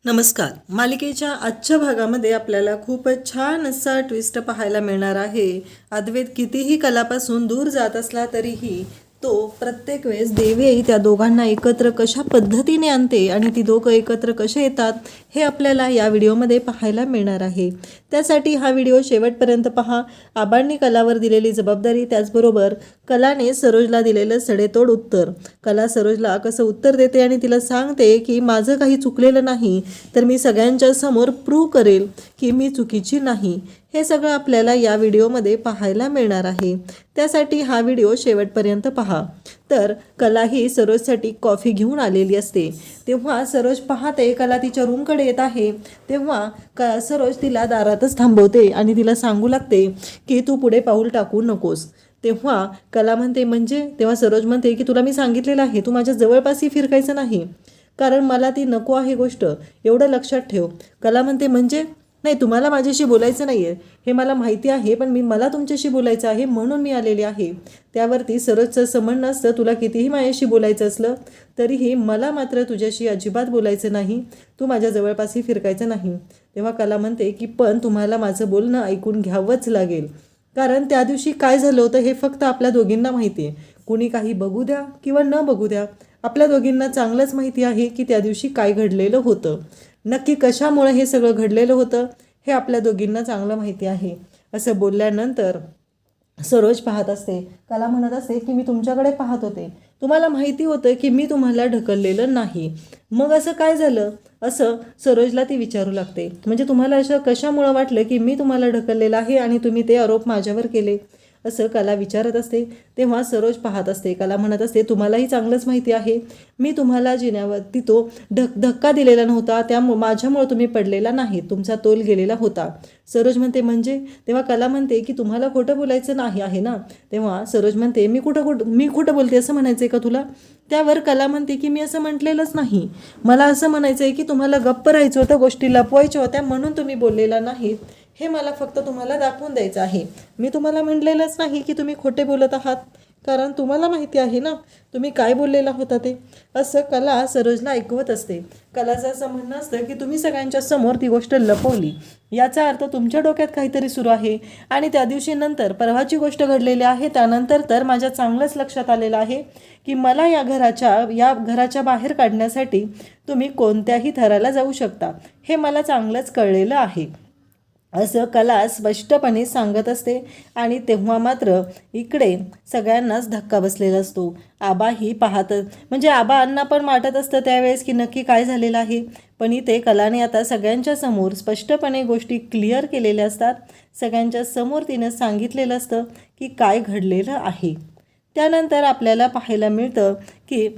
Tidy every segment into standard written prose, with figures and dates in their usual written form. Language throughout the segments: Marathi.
नमस्कार. मालिकेच्या आजच्या भागामध्ये आपल्याला खूपच छान असा ट्विस्ट पाहायला मिळणार आहे. अद्वैत कितीही कलापासून दूर जात असला तरीही तो प्रत्येक वेळेस देवी त्या दोघांना एकत्र कशा पद्धतीने आणते आणि ती दोघं एकत्र कसे येतात हे आपल्याला या व्हिडिओमध्ये पाहायला मिळणार आहे. त्यासाठी हा व्हिडिओ शेवटपर्यंत पहा. आबांनी कलावर दिलेली जबाबदारी, त्याचबरोबर कलाने सरोजला दिलेलं सडेतोड उत्तर. कला सरोजला कसं उत्तर देते आणि तिला सांगते की माझं काही चुकलेलं नाही, तर मी सगळ्यांच्या समोर प्रूव्ह करेल की मी चुकीची नाही. हे सगळं आपल्याला या व्हिडिओमध्ये पाहायला मिळणार आहे. त्यासाठी हा व्हिडिओ शेवटपर्यंत पहा. तर कला ही सरोजसाठी कॉफी घेऊन आलेली असते. तेव्हा सरोज पाहते कला तिच्या रूमकडे येत आहे. तेव्हा सरोज तिला दारातच थांबवते आणि तिला सांगू लागते की तू पुढे पाऊल टाकू नकोस. तेव्हा कला म्हणते म्हणजे? तेव्हा सरोज म्हणते की तुला मी सांगितलेलं आहे तू माझ्या जवळपासही फिरकायचं नाही, कारण मला ती नको आहे गोष्ट, एवढं लक्षात ठेव. कला म्हणते म्हणजे? नाही, तुम्हाला माझ्याशी बोलायचं नाही आहे हे मला माहिती आहे, पण मला तुमच्याशी बोलायचं आहे म्हणून मी आलेली आहे. त्यावरती सरोजचं असं म्हणणं असतं, तुला कितीही माझ्याशी बोलायचं असलं तरीही मला मात्र तुझ्याशी अजिबात बोलायचं नाही, तू माझ्या जवळपासही फिरकायचं नाही. तेव्हा कला म्हणते की पण तुम्हाला माझं बोलणं ऐकून घ्यावंच लागेल, कारण त्या दिवशी काय झालं होतं हे फक्त आपल्या दोघींना माहिती आहे. कुणी काही बघू द्या किंवा न बघू द्या, आपल्या दोघींना चांगलंच माहिती आहे की त्या दिवशी काय घडलेलं होतं, नक्की कशामुळे हे सगळं घडलेलं होतं हे आपल्या दोघींना चांगलं माहिती आहे. असं बोलल्यानंतर सरोज पाहत असते. कला म्हणत असते की मी तुमच्याकडे पाहत होते, तुम्हाला माहिती होतं की मी तुम्हाला ढकललेलं नाही, मग असं काय झालं? असं सरोजला ती विचारू लागते. म्हणजे तुम्हाला असं कशामुळं वाटलं की मी तुम्हाला ढकललेलं आहे आणि तुम्ही ते आरोप माझ्यावर केले, असं कला विचारत असते. तेव्हा सरोज पाहत असते. कला म्हणत असते तुम्हालाही चांगलंच माहिती आहे मी तुम्हाला जिन्यावरती तो धक्का दिलेला नव्हता, त्यामुळे माझ्यामुळे तुम्ही पडलेला नाही, तुमचा तोल गेलेला होता. सरोज म्हणते म्हणजे? तेव्हा कला म्हणते की तुम्हाला खोटं बोलायचं नाही आहे ना. तेव्हा सरोज म्हणते मी खोटं बोलते असं म्हणायचं आहे का तुला? त्यावर कला म्हणते की मी असं म्हटलेलंच नाही, मला असं म्हणायचं आहे की तुम्हाला गप्प राहायचं होतं, गोष्टी लपवायच्या होत्या म्हणून तुम्ही बोललेला नाहीत, हे मला फक्त तुम्हाला दाखवून द्यायचं आहे. मी तुम्हाला म्हटलेलंच नाही की तुम्ही खोटे बोलत आहात, कारण तुम्हाला माहिती आहे ना तुम्ही काय बोललेला होता ते. असं कला सरोजला ऐकवत असते. कलाचं असं म्हणणं असतं की तुम्ही सगळ्यांच्या समोर ती गोष्ट लपवली, याचा अर्थ तुमच्या डोक्यात काहीतरी सुरू आहे. आणि त्या दिवशी नंतर परवाची गोष्ट घडलेली आहे, त्यानंतर तर माझ्या चांगलंच लक्षात आलेलं आहे की मला या घराच्या बाहेर काढण्यासाठी तुम्ही कोणत्याही थराला जाऊ शकता, हे मला चांगलंच कळलेलं आहे, असं कला स्पष्टपणे सांगत असते. आणि तेव्हा मात्र इकडे सगळ्यांनाच धक्का बसलेला असतो. आबाही पाहत, म्हणजे आबांना पण वाटत असतं त्यावेळेस की नक्की काय झालेलं आहे, पण इथे कलाने आता सगळ्यांच्या समोर स्पष्टपणे गोष्टी क्लिअर केलेल्या असतात. सगळ्यांच्या समोर तिनं सांगितलेलं असतं की काय घडलेलं आहे. त्यानंतर आपल्याला पाहायला मिळतं की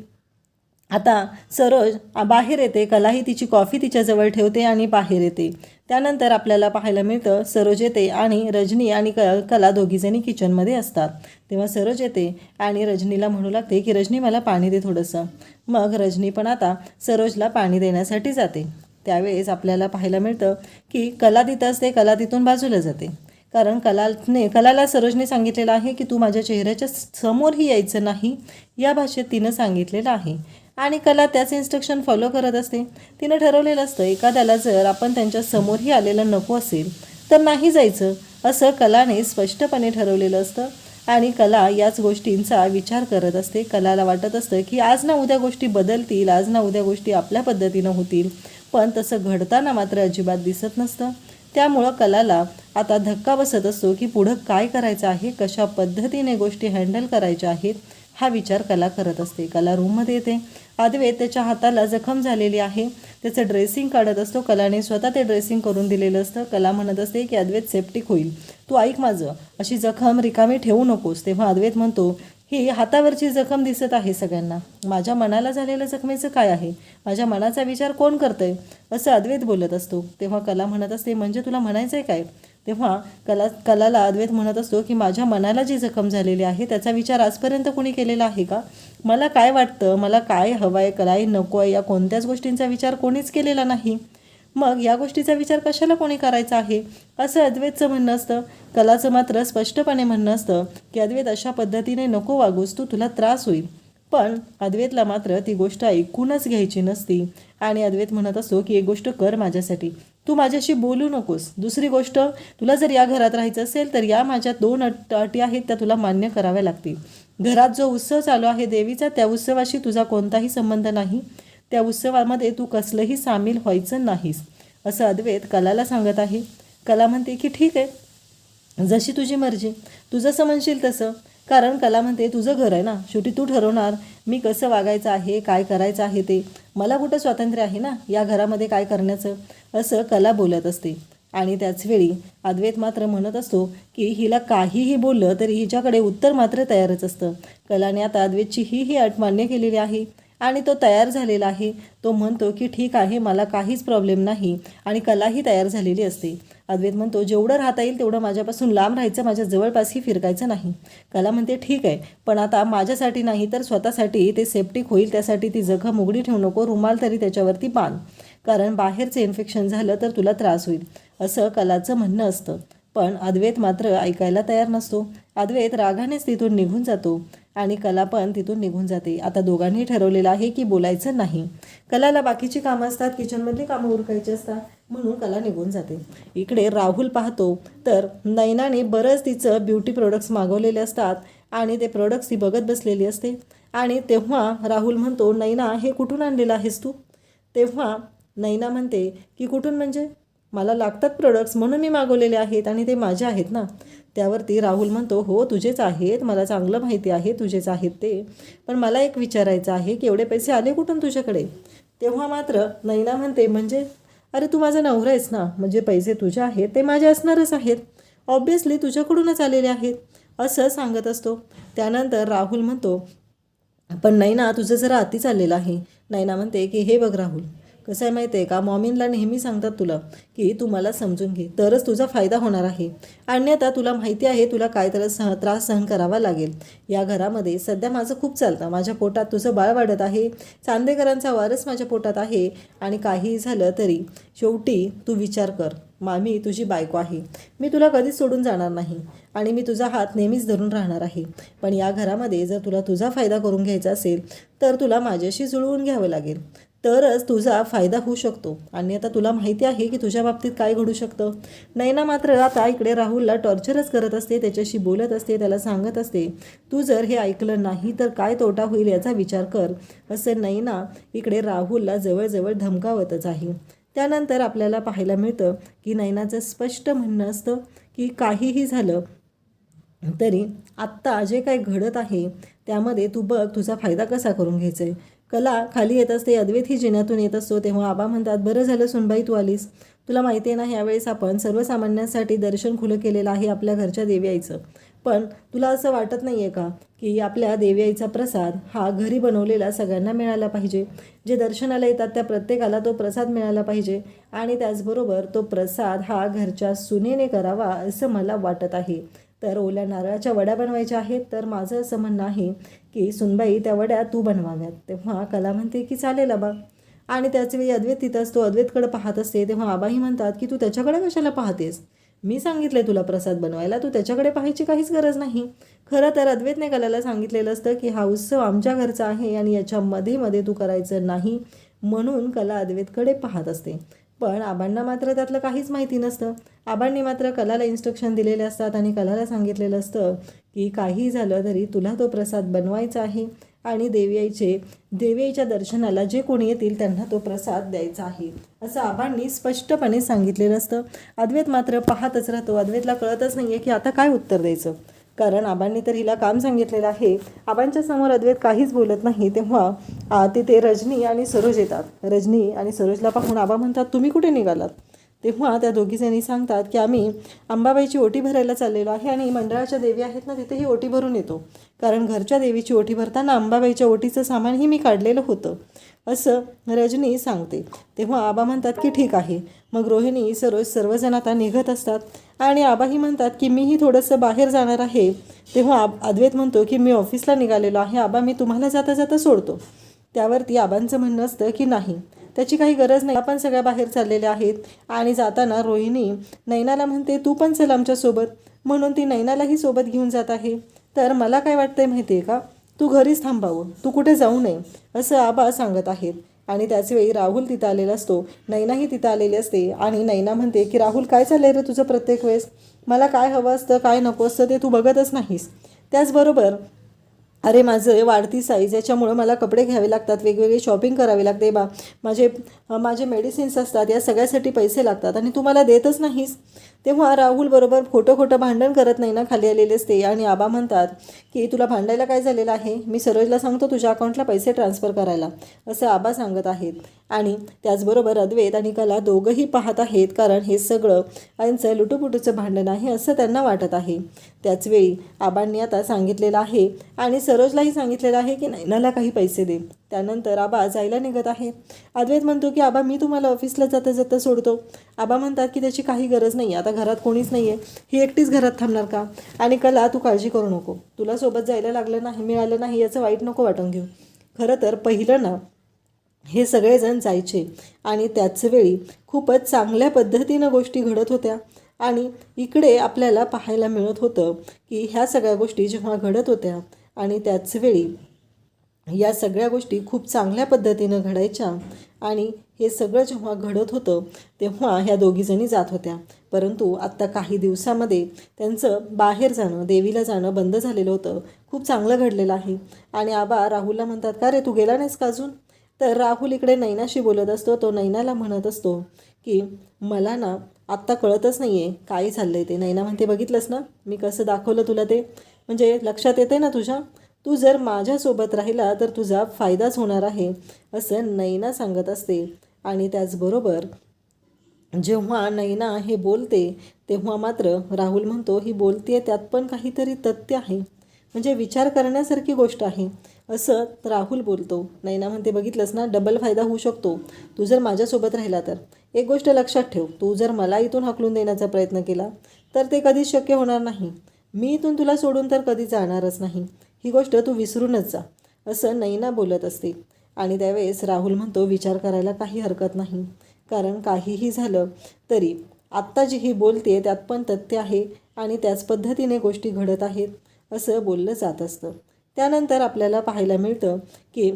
आता सरोज बाहेर येते. कलाही तिची कॉफी तिच्याजवळ ठेवते आणि बाहेर येते. त्यानंतर आपल्याला पाहायला मिळतं सरोज येते आणि रजनी आणि कला दोघीजणी किचनमध्ये असतात. तेव्हा सरोज येते आणि रजनीला म्हणू लागते की रजनी मला पाणी दे थोडंसं. मग रजनी पण आता सरोजला पाणी देण्यासाठी जाते. त्यावेळेस आपल्याला पाहायला मिळतं की कला तिथं असते. कला तिथून बाजूला जाते, कारण कलाला सरोजने सांगितलेलं आहे की तू माझ्या चेहऱ्याच्या समोरही यायचं नाही, या भाषेत तिनं सांगितलेलं आहे. आणि कला त्याच इन्स्ट्रक्शन फॉलो करत असते. तिनं ठरवलेलं असतं एखाद्याला जर आपण त्यांच्या समोरही आलेलं नको असेल तर नाही जायचं, असं कलाने स्पष्टपणे ठरवलेलं असतं. आणि कला याच गोष्टींचा विचार करत असते. कलाला वाटत असतं की आज ना उद्या गोष्टी बदलतील, आज ना उद्या गोष्टी आपल्या पद्धतीनं होतील, पण तसं घडताना मात्र अजिबात दिसत नसतं. त्यामुळं कलाला आता धक्का बसत असतो की पुढं काय करायचं आहे, कशा पद्धतीने गोष्टी हँडल करायच्या आहेत, हा विचार कला करत असते. कला रूममध्ये येते. अद्वैत त्याच्या हाताला जखम झालेली आहे, त्याचं ड्रेसिंग काढत असतो. कलाने स्वतः ते ड्रेसिंग करून दिलेलं असतं. कला म्हणत असते की अद्वैत सेप्टिक होईल, तू ऐक माझं, अशी जखम रिकामी ठेवू नकोस. तेव्हा अद्वैत म्हणतो ही हातावरची जखम दिसत आहे सगळ्यांना, माझ्या मनाला झालेलं जखमेचं काय आहे, माझ्या मनाचा विचार कोण करतंय, असं अद्वैत बोलत असतो. तेव्हा कला म्हणत असते म्हणजे तुला म्हणायचं आहे काय? तेव्हा कलाला अद्वैत म्हणत असतो की माझ्या मनाला जी जखम झालेली आहे त्याचा विचार आजपर्यंत कोणी केलेला आहे का? मला काय वाटतं, मला काय हवं आहे, काय नको आहे, या कोणत्याच गोष्टींचा विचार कोणीच केलेला नाही, मग या गोष्टीचा विचार कशाला कोणी करायचा आहे, असं अद्वैतचं म्हणणं असतं. कलाचं मात्र स्पष्टपणे म्हणणं असतं की अद्वैत अशा पद्धतीने नको वागूस, तुला त्रास होईल. पण अद्वैतला मात्र ती गोष्ट ऐकूनच घ्यायची नसती आणि अद्वैत म्हणत असतो की एक गोष्ट कर माझ्यासाठी, तू माझ्याशी बोलू नकोस. दुसरी गोष्ट, तुला जर या घरात राहायचं असेल तर या माझ्या 2 अटी आहेत, त्या तुला मान्य कराव्या लागतील. घरात जो उत्सव चालू आहे देवीचा, त्या उत्सवाशी तुझा कोणताही संबंध नाही. त्या उत्सवामध्ये तू कसलंही सामील व्हायचं नाहीस, असं अद्वैत कलाला सांगत आहे. कला म्हणते की ठीक आहे, जशी तुझी मर्जी, तू जसं म्हणशील तसं. कारण कला म्हणते तुझं घर आहे ना, शेवटी तू ठरवणार मी कसं वागायचं आहे, काय करायचं आहे ते. मला कुठं स्वातंत्र्य आहे ना या घरामध्ये काय करण्याचं, असं कला बोलत असते. आणि त्याचवेळी अद्वैत मात्र म्हणत असतो की हिला काहीही बोललं तरी हिच्याकडे उत्तर मात्र तयारच असतं. कलाने आता अद्वैतची ही अट मान्य केलेली आहे आणि तो तयार झालेला आहे. तो म्हणतो की ठीक आहे, मला काहीच प्रॉब्लेम नाही आणि कलाही तयार झालेली असते. अद्वैत म्हणतो जेवढं राहता येईल तेवढं माझ्यापासून लांब राहायचं, माझ्या जवळपासही फिरकायचं नाही. कला म्हणते ठीक आहे, पण आता माझ्यासाठी नाही तर स्वतःसाठी ते सेप्टिक होईल, त्यासाठी ती जखम उघडी ठेवू नको, रुमाल तरी त्याच्यावरती बांध, कारण बाहेरचं इन्फेक्शन झालं तर तुला त्रास होईल, असं कलाचं म्हणणं असतं. पण अद्वैत मात्र ऐकायला तयार नसतो. अद्वैत रागानेच तिथून निघून जातो आणि कला पण तिथून निघून जाते. आता दोघांनी ठरवलेलं आहे की बोलायचं नाही. कलाला बाकीची कामं असतात, किचनमधली कामं उरकायची असतात, म्हणून कला निघून जाते. इकडे राहुल पाहतो तर नैनाने बरंच तिचं ब्युटी प्रोडक्ट्स मागवलेले असतात आणि ते प्रोडक्ट्स ती बघत बसलेली असते. आणि तेव्हा राहुल म्हणतो नैना हे कुठून आणलेलं आहेस तू. तेव्हा नैना म्हणते की कुठून म्हणजे, मला लागतात प्रोडक्ट्स म्हणून मी मागवलेले आहेत आणि ते माझे आहेत ना. त्यावरती राहुल म्हणतो हो तुझेच आहेत, मला चांगलं माहिती आहे तुझेच आहेत ते, पण मला एक विचारायचं आहे की एवढे पैसे आले कुठून तुझ्याकडे. तेव्हा मात्र नैना म्हणते म्हणजे अरे तू माझा नवरा आहेस ना, म्हणजे पैसे तुझे आहेत ते माझे असणारच आहेत, ऑब्व्हियसली तुझ्याकडूनच आलेले आहेत, असं सांगत असतो. त्यानंतर राहुल म्हणतो पण नैना तुझं जरा अति चाललेलं आहे. नैना म्हणते की हे बघ राहुल, कसं आहे माहिती आहे का, मॉमीनला नेहमी सांगतात तुला की तू मला समजून घे तरच तुझा फायदा होणार आहे, अन्यथा तुला माहिती आहे तुला काय त्रास सहन करावा लागेल. या घरामध्ये सध्या माझं खूप चालतं, माझ्या पोटात तुझं बाळ वाढत आहे, चांदेकरांचा वारस माझ्या पोटात आहे आणि काही झालं तरी शेवटी तू विचार कर, मामी तुझी बायको आहे, मी तुला कधीच सोडून जाणार नाही आणि मी तुझा हात नेहमीच धरून राहणार आहे. पण या घरामध्ये जर तुला तुझा फायदा करून घ्यायचा असेल तर तुला माझ्याशी जुळवून घ्यावं लागेल, तरच तुझा फायदा होऊ शकतो, आणि आता तुला माहिती आहे की तुझ्या बाबतीत काय घडू शकतं. नैना मात्र आता इकडे राहुलला टॉर्चरच करत असते, त्याच्याशी बोलत असते, त्याला सांगत असते तू जर हे ऐकलं नाही तर काय तोटा होईल याचा विचार कर, असं नैना इकडे राहुलला जवळजवळ धमकावतच आहे. त्यानंतर आपल्याला पाहायला मिळतं की नैनाचं स्पष्ट म्हणणं असतं की काहीही झालं तरी आत्ता जे काही घडत आहे त्यामध्ये तू बघ तुझा फायदा कसा करून घ्यायचा आहे. कला खाली येत असते, अद्वैत ही जिन्यातून येत असतो. तेव्हा आबा म्हणतात बरं झालं सुनबाई तू आलीस, तुला माहिती आहे ना यावेळेस आपण सर्वसामान्यांसाठी दर्शन खुलं केलेलं आहे आपल्या घरच्या देवी आईचं, पण तुला असं वाटत नाही आहे का की आपल्या देवी आईचा प्रसाद हा घरी बनवलेला सगळ्यांना मिळाला पाहिजे, जे दर्शनाला येतात त्या प्रत्येकाला तो प्रसाद मिळाला पाहिजे आणि त्याचबरोबर तो प्रसाद हा घरच्या सुनेने करावा असं मला वाटत आहे. तर ओल्या नारळाच्या वड्या बनवायच्या आहेत, तर माझं असं म्हणणं आहे की सुनबाई त्या वड्या तू बनवाव्यात. तेव्हा कला म्हणते की चालेल आबा, आणि त्याचवेळी अद्वैत तिथं असतो, अद्वैतकडे पाहत असते. तेव्हा आबाही म्हणतात की तू त्याच्याकडे कशाला पाहतेस, मी सांगितलंय तुला प्रसाद बनवायला, तू त्याच्याकडे पाहायची काहीच गरज नाही. खरं तर अद्वैतने कलाला सांगितलेलं असतं की हा उत्सव आमच्या घरचा आहे आणि याच्यामध्ये मध्ये तू करायचं नाही, म्हणून कला अद्वैतकडे पाहत असते. पण आबांना मात्र त्यातलं काहीच माहिती नसतं. आबांनी मात्र कलाला इन्स्ट्रक्शन दिलेले असतात आणि कलाला सांगितलेलं असतं की काही झालं तरी तुला तो प्रसाद बनवायचा आहे आणि देवी आईच्या दर्शनाला जे कोणी येतील त्यांना तो प्रसाद द्यायचा आहे, असं आबांनी स्पष्टपणे सांगितलेलं असतं. अद्वैत मात्र पाहतच राहतो. अद्वैतला कळतच नाही आहे की आता काय उत्तर द्यायचं, कारण आबांनी तर हिला काम सांगितलेलं आहे. आबांच्या समोर अद्वैत काहीच बोलत नाही. तेव्हा तिथे रजनी आणि सरोज येतात. रजनी आणि सरोजला पाहून आबा म्हणतात तुम्ही कुठे निघालात. तेव्हा त्या दोघीजणी सांगतात की आम्ही अंबाबाईची ओटी भरायला चाललेलो आहे आणि मंडळाच्या देवी आहेत ना तिथे ही ओटी भरून येतो, कारण घरच्या देवीची ओटी भरताना अंबाबाईच्या ओटीचं सामानही मी काढलेलं होतं, असं रजनी सांगते. तेव्हा आबा म्हणतात की ठीक आहे. मग रोहिणी सरोज सर्वजण आता निघत असतात आणि आबाही म्हणतात की मीही थोडंसं बाहेर जाणार आहे. तेव्हा अद्वैत म्हणतो की मी ऑफिसला निघालेलो आहे आबा, मी तुम्हाला जाता जाता सोडतो. त्यावरती आबांचं म्हणणं असतं की नाही, त्याची काही गरज नाही, आपण सगळ्या बाहेर चाललेल्या आहेत. आणि जाताना रोहिणी नैनाला म्हणते तू पण चल आमच्यासोबत, म्हणून ती नैनालाही सोबत घेऊन जात आहे. तर मला काय वाटतंय माहिती आहे का, तू घरीच थांबावं, तू कुठे जाऊ नये असं आबा सांगत आहेत. आणि त्याच वेळी राहुल तिथं आलेला असतो, नैनाही तिथं आलेली असते. आणि नैना म्हणते की राहुल काय चाललंय रे तुझं प्रत्येक वेळेस, मला काय हवं असतं काय नको असतं ते तू बघतच नाहीस. त्याचबरोबर अरे माझं वाढती साईज याच्यामुळं मला कपडे घ्यावे लागतात, वेगवेगळी शॉपिंग करावी लागते माझे माझे मेडिसिन्स असतात, या सगळ्यासाठी पैसे लागतात आणि तू मला देतच नाहीस. तेव्हा राहुल बरोबर खोटं भांडण करत नाही ना खाली आलेले असते. आणि आबा म्हणतात की तुला भांडायला काय झालेलं आहे, मी सरोजला सांगतो तुझ्या अकाउंटला पैसे ट्रान्सफर करायला, असं आबा सांगत आहेत. आणि त्याचबरोबर अद्वैत आणि कला दोघंही पाहत आहेत, कारण हे सगळं यांचं लुटूपुटूचं भांडण आहे असं त्यांना वाटत आहे. त्याचवेळी आबांनी आता सांगितलेलं आहे आणि सरोजलाही सांगितलेलं आहे की नैनाला काही पैसे दे. त्यानंतर आबा जायला निघत आहे. अद्वैत म्हणतो की आबा मी तुम्हाला ऑफिसला जाता जाता सोडतो. आबा म्हणतात की त्याची काही गरज नाही, आता घरात कोणीच नाही आहे, ही एकटीच घरात थांबणार का. आणि कला तू काळजी करू नको, तुला सोबत जायला लागलं नाही मिळालं नाही याचं वाईट नको वाटून घेऊ. खरं तर पहिलं ना हे सगळेजण जायचे आणि त्याच वेळी खूपच चांगल्या पद्धतीनं गोष्टी घडत होत्या. आणि इकडे आपल्याला पाहायला मिळत होतं की ह्या सगळ्या गोष्टी जेव्हा घडत होत्या आणि त्याच वेळी या सगळ्या गोष्टी खूप चांगल्या पद्धतीनं घडायच्या. आणि हे सगळं जेव्हा घडत होतं तेव्हा ह्या दोघीजणी जात होत्या. परंतु आत्ता काही दिवसामध्ये त्यांचं बाहेर जाणं, देवीला जाणं बंद झालेलं होतं. खूप चांगलं घडलेलं आहे. आणि आबा राहुलला म्हणतात का रे तू गेला नाहीस का अजून. तर राहुल इकडे नैनाशी बोलत असतो, तो नैनाला म्हणत असतो की मला ना आत्ता कळतच नाही आहे काय झालं आहे ते. नैना म्हणते बघितलंस ना मी कसं दाखवलं तुला ते, म्हणजे लक्षात येते ना तुझ्या, तू जर माझ्यासोबत राहिला तर तुझा फायदाच होणार आहे असं नैना सांगत असते. आणि त्याचबरोबर जेव्हा नैना हे बोलते तेव्हा मात्र राहुल म्हणतो ही बोलते त्यात पण काहीतरी तथ्य आहे, म्हणजे विचार करण्यासारखी गोष्ट आहे असं राहुल बोलतो. नैना म्हणते बघितलंस ना डबल फायदा होऊ शकतो तू जर माझ्यासोबत राहिला तर. एक गोष्ट लक्षात ठेव, तू जर मला इथून हाकलून देण्याचा प्रयत्न केला तर ते कधीच शक्य होणार नाही, मी इथून तुला सोडून तर कधी जाणारच नाही, ही गोष्ट तू विसरूनच जा असं नैना बोलत असते. आणि त्यावेळेस राहुल म्हणतो विचार करायला काही हरकत नाही, कारण काहीही झालं तरी आत्ता जी ही बोलते त्यात पण तथ्य आहे आणि त्याच पद्धतीने गोष्टी घडत आहेत असं बोललं जात असतं. त्यानंतर आपल्याला पाहायला मिळतं की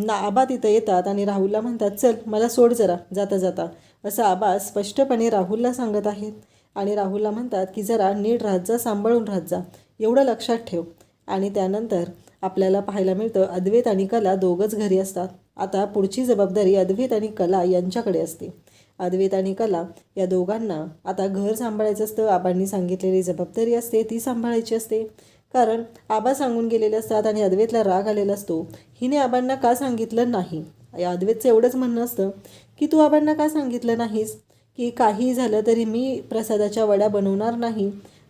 आबा तिथं येतात आणि राहुलला म्हणतात चल मला सोड जरा जाता जाता, असं आबा स्पष्टपणे राहुलला सांगत आहेत. आणि राहुलला म्हणतात की जरा नीट राहत जा, सांभाळून राहत जा, एवढं लक्षात ठेव. आणि त्यानंतर आपल्याला पाहायला मिळतं अद्वैत आणि कला दोघंच घरी असतात. आता पुढची जबाबदारी अद्वैत आणि कला यांच्याकडे असते. अद्वैत आणि कला या दोघांना आता घर सांभाळायचं असतं. आबांनी सांगितलेली जबाबदारी असते ती सांभाळायची असते, कारण आबा सांगून गेलेले असतात आणि अद्वैतला राग आलेला असतो, हिने आबांना का सांगितलं नाही. या अद्वैतचं एवढंच म्हणणं असतं की तू आबांना का सांगितलं नाहीस की काही झालं तरी मी प्रसादाच्या वड्या बनवणार नाही.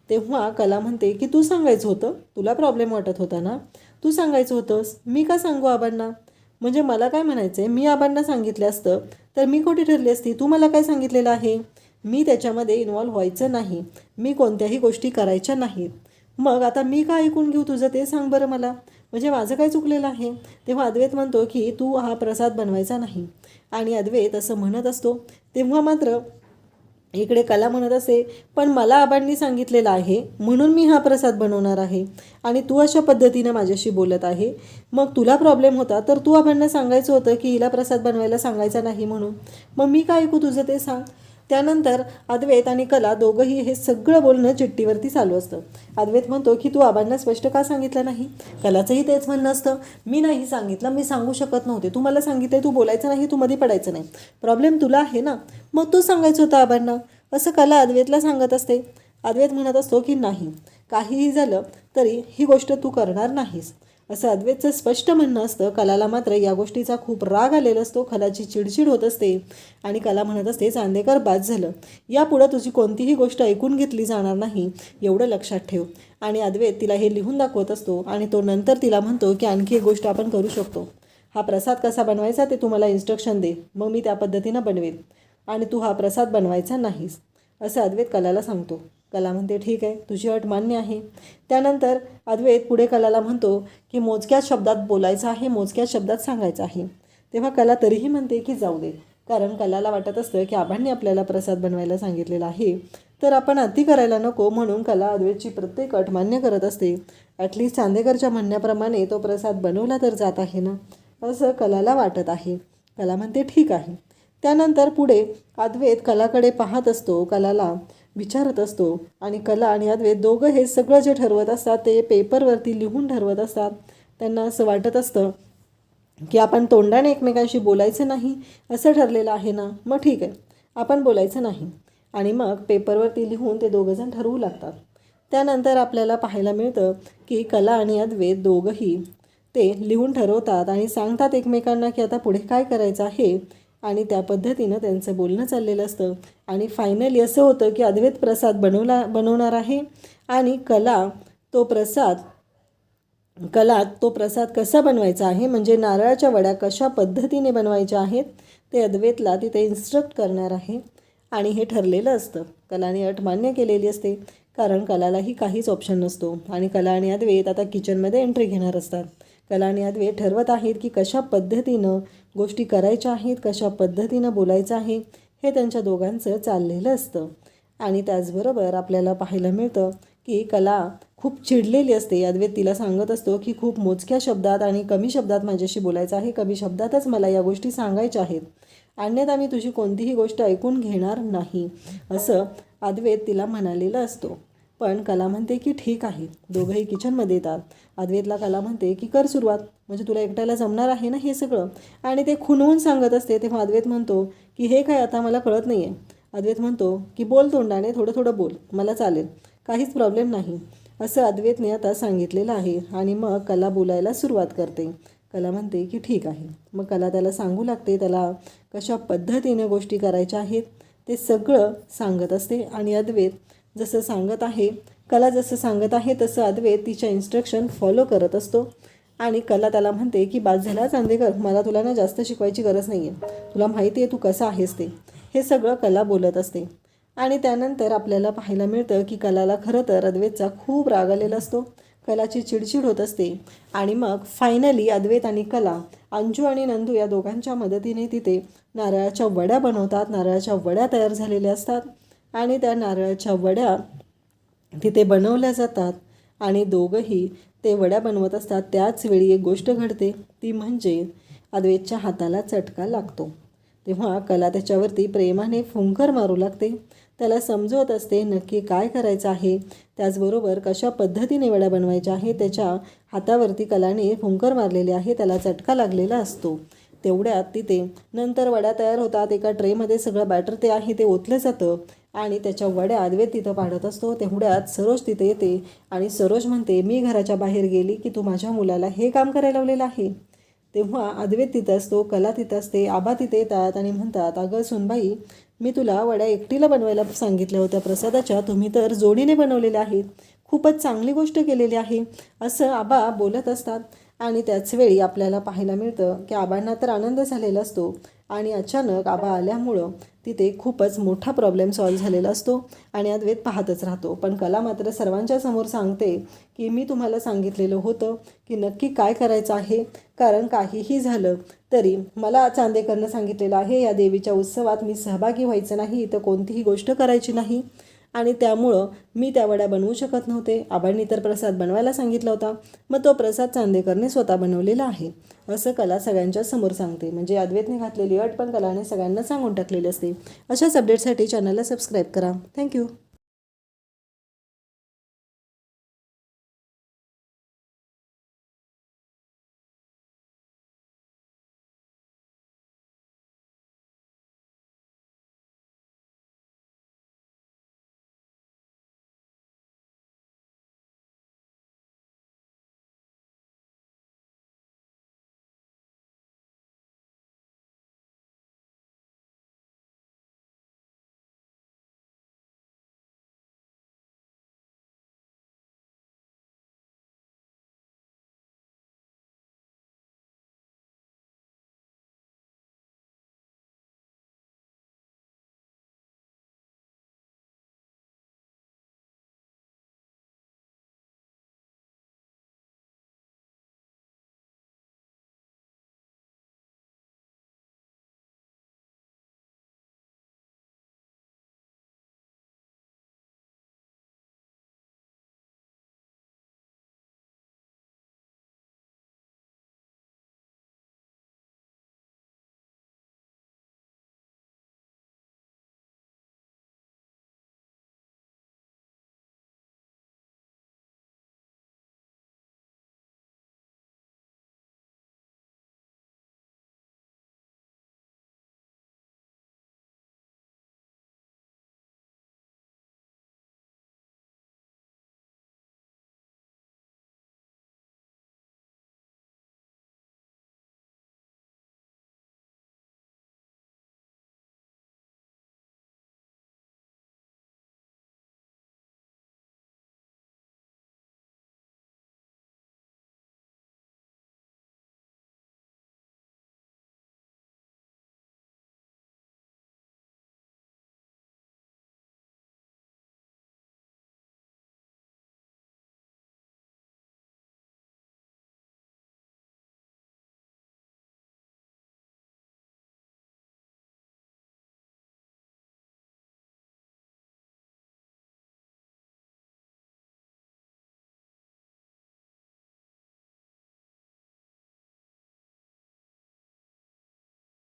तेव्हा कला म्हणते की तू सांगायचं होतं, तुला प्रॉब्लेम वाटत होता ना, तू सांगायचं होतंस, मी का सांगू आबांना. म्हणजे मला काय म्हणायचं आहे, मी आबांना सांगितलं असतं तर मी खोटी ठरली असती, तू मला काय सांगितलेलं आहे, मी त्याच्यामध्ये इन्व्हॉल्व व्हायचं नाही, मी कोणत्याही गोष्टी करायच्या नाहीत. मग आता मी का ऐकून घेऊ तुझं ते सांग बरं मला, म्हणजे माझं काय चुकलेलं आहे. तेव्हा अद्वैत म्हणतो की तू हा प्रसाद बनवायचा नाही. आणि अद्वैत असं म्हणत असतो तेव्हा मात्र इकडे कला म्हणत असे पण मला आबांनी सांगितलेलं आहे म्हणून मी हा प्रसाद बनवणार आहे आणि तू अशा पद्धतीनं माझ्याशी बोलत आहे, मग तुला प्रॉब्लेम होता तर तू आबांना सांगायचं होतं की हिला प्रसाद बनवायला सांगायचा नाही म्हणून, मग मी काय ऐकू तुझं ते सांग. त्यानंतर अद्वैत आणि कला दोघंही हे सगळं बोलणं चिठ्ठीवरती चालू असतं. अद्वैत म्हणतो की तू आबांना स्पष्ट का सांगितलं नाही. कलाचंही तेच म्हणणं असतं मी नाही सांगितलं, मी सांगू शकत नव्हते, तू मला सांगितलं तू बोलायचं नाही, तू मध्ये पडायचं नाही, प्रॉब्लेम तुला आहे ना, मग तू सांगायचं होतं आबांना, असं कला अद्वैतला सांगत असते. अद्वैत म्हणत असतो की नाही काहीही झालं तरी ही गोष्ट तू करणार नाहीस, असं अद्वैतचं स्पष्ट म्हणणं असतं. कलाला मात्र या गोष्टीचा खूप राग आलेला असतो, कलाची चिडचिड होत असते आणि कला म्हणत असते चांदेकर बाद झालं, यापुढं तुझी कोणतीही गोष्ट ऐकून घेतली जाणार नाही एवढं लक्षात ठेव. आणि अद्वैत तिला हे लिहून दाखवत असतो आणि तो नंतर तिला म्हणतो की आणखी एक गोष्ट आपण करू शकतो, हा प्रसाद कसा बनवायचा ते तू मला इन्स्ट्रक्शन दे, मग मी त्या पद्धतीनं बनवेन आणि तू हा प्रसाद बनवायचा नाहीस, असं अद्वैत कलाला सांगतो. कला म्हणते ठीक आहे तुझी अट मान्य आहे. त्यानंतर अद्वैत पुढे कलाला म्हणतो की मोजक्या शब्दात बोलायचं आहे, मोजक्या शब्दात सांगायचं आहे. तेव्हा कला तरीही म्हणते की जाऊ दे, कारण कलाला वाटत असतं की आबांनी आपल्याला प्रसाद बनवायला सांगितलेला आहे तर आपण अति करायला नको म्हणून कला अद्वैतची प्रत्येक अट मान्य करत असते. ॲटलिस्ट चांदेकरच्या म्हणण्याप्रमाणे तो प्रसाद बनवला तर जात आहे ना, असं कलाला वाटत आहे. कला म्हणते ठीक आहे. त्यानंतर पुढे अद्वैत कलाकडे पाहत असतो, कलाला विचारत असतो आणि कला आणि अद्वैत दोघं हे सगळं जे ठरवत असतात ते पेपरवरती लिहून ठरवत असतात. त्यांना असं वाटत असतं की आपण तोंडाने एकमेकांशी बोलायचं नाही असं ठरलेलं आहे ना, मग ठीक आहे आपण बोलायचं नाही. आणि मग पेपरवरती लिहून ते दोघंजण ठरवू लागतात. त्यानंतर आपल्याला पाहायला मिळतं की कला आणि अद्वैत दोघंही ते लिहून ठरवतात आणि सांगतात एकमेकांना की आता पुढे काय करायचं आहे. आणि त्या पद्धतीनं त्यांचं बोलणं चाललेलं असतं. आणि फायनली असं होतं की अद्वैत प्रसाद बनवणार आहे आणि कला तो प्रसाद कसा बनवायचा आहे, म्हणजे नारळाच्या वड्या कशा पद्धतीने बनवायच्या आहेत ते अद्वैतला तिथे इन्स्ट्रक्ट करणार आहे. आणि हे ठरलेलं असतं. कलाने अट मान्य केलेली असते, कारण कलालाही काहीच ऑप्शन नसतो. आणि कला आणि अद्वैत आता किचनमध्ये एंट्री घेणार असतात. कला आणि अद्वैत ठरवत आहेत की कशा पद्धतीनं गोष्टी करायच्या आहेत, कशा पद्धतीनं बोलायचं आहे, हे त्यांच्या दोघांचं चाललेलं असतं. आणि त्याचबरोबर आपल्याला पाहायला मिळतं की कला खूप चिडलेली असते. अद्वैत तिला सांगत असतो की खूप मोजक्या शब्दात आणि कमी शब्दात माझ्याशी बोलायचं आहे, कमी शब्दातच मला या गोष्टी सांगायच्या आहेत, अन्यथा मी तुझी कोणतीही गोष्ट ऐकून घेणार नाही, असं अद्वैत तिला म्हणालेलं असतो. पण कला म्हणते की ठीक आहे. दोघंही किचनमध्ये येतात. अद्वैतला कला म्हणते की कर सुरुवात, म्हणजे तुला एकट्याला जमणार आहे ना हे सगळं. आणि ते खुणवून सांगत असते. तेव्हा अद्वैत म्हणतो की हे काय आता मला कळत नाही आहे. अद्वैत म्हणतो की बोल तोंडाने, थोडं थोडं बोल, मला चालेल, काहीच प्रॉब्लेम नाही, असं अद्वैतने आता सांगितलेलं आहे. आणि मग कला बोलायला सुरुवात करते. कला म्हणते की ठीक आहे. मग कला त्याला सांगू लागते, त्याला कशा पद्धतीने गोष्टी करायच्या आहेत ते सगळं सांगत असते. आणि अद्वैत जसं सांगत आहे, कला जसं सांगत आहे तसं अद्वैत तिच्या इन्स्ट्रक्शन फॉलो करत असतो. आणि कला त्याला म्हणते की बाद झाला चांदेकर, मला तुला ना जास्त शिकवायची गरज नाही आहे, तुला माहिती आहे तू कसं आहेस ते, हे सगळं कला बोलत असते. आणि त्यानंतर आपल्याला पाहायला मिळतं की कलाला खरं तर अद्वैतचा खूप राग आलेला असतो. कलाची चिडचिड होत असते. आणि मग फायनली अद्वैत आणि कला अंजू आणि नंदू या दोघांच्या मदतीने तिथे नारळाच्या वड्या बनवतात. नारळाच्या वड्या तयार झालेल्या असतात आणि त्या नारळाच्या वड्या तिथे बनवल्या जातात. आणि दोघंही ते वड्या बनवत असतात. त्याच वेळी एक गोष्ट घडते, ती म्हणजे अद्वैतच्या हाताला चटका लागतो. तेव्हा कला त्याच्यावरती प्रेमाने फुंकर मारू लागते, त्याला समजवत असते नक्की काय करायचं आहे, त्याचबरोबर कशा पद्धतीने वड्या बनवायच्या आहे. त्याच्या हातावरती कलाने फुंकर मारलेले आहे, त्याला चटका लागलेला असतो. तेवढ्यात तिथे नंतर वड्या तयार होतात. एका ट्रेमध्ये सगळं बॅटर ते आहे ते ओतलं जातं आणि त्याच्या वड्या अद्वैत तिथं पाडत असतो. तेवढ्यात सरोज तिथे येते आणि सरोज म्हणते, मी घराच्या बाहेर गेली की तू माझ्या मुलाला हे काम करायला लावलेलं आहे. तेव्हा अद्वैत तिथं असतो, कला तिथं असते, आबा तिथे येतात आणि म्हणतात, अगं सुनबाई, मी तुला वड्या एकटीला बनवायला सांगितल्या होत्या प्रसादाच्या, तुम्ही तर जोडीने बनवलेल्या आहेत, खूपच चांगली गोष्ट केलेली आहे, असं आबा बोलत असतात. आणि त्याचवेळी आपल्याला पाहायला मिळतं की आबांना तर आनंद झालेला असतो आणि अचानक आबा आल्यामुळं तिथे खूपच मोठा प्रॉब्लेम सॉल्व्ह झालेला असतो. आणि अद्वैत पाहतच राहतो. पण कला मात्र सर्वांच्या समोर सांगते की मी तुम्हाला सांगितलेलं होतं की नक्की काय करायचं आहे, कारण काहीही झालं तरी मला चांदेकरनं सांगितलेलं आहे या देवीच्या उत्सवात मी सहभागी व्हायचं नाही, इथं कोणतीही गोष्ट करायची नाही, आणि त्यामुळं मी त्या वड्या बनवू शकत नव्हते. आबांनी तर प्रसाद बनवायला सांगितला होता, मग तो प्रसाद चांदेकरने स्वतः बनवलेला आहे, असं कला सगळ्यांच्या समोर सांगते. म्हणजे अद्वैतने घातलेली अट पण कलाने सगळ्यांना सांगून टाकलेली असते. अशाच अपडेटसाठी चॅनलला सबस्क्राईब करा. थँक्यू.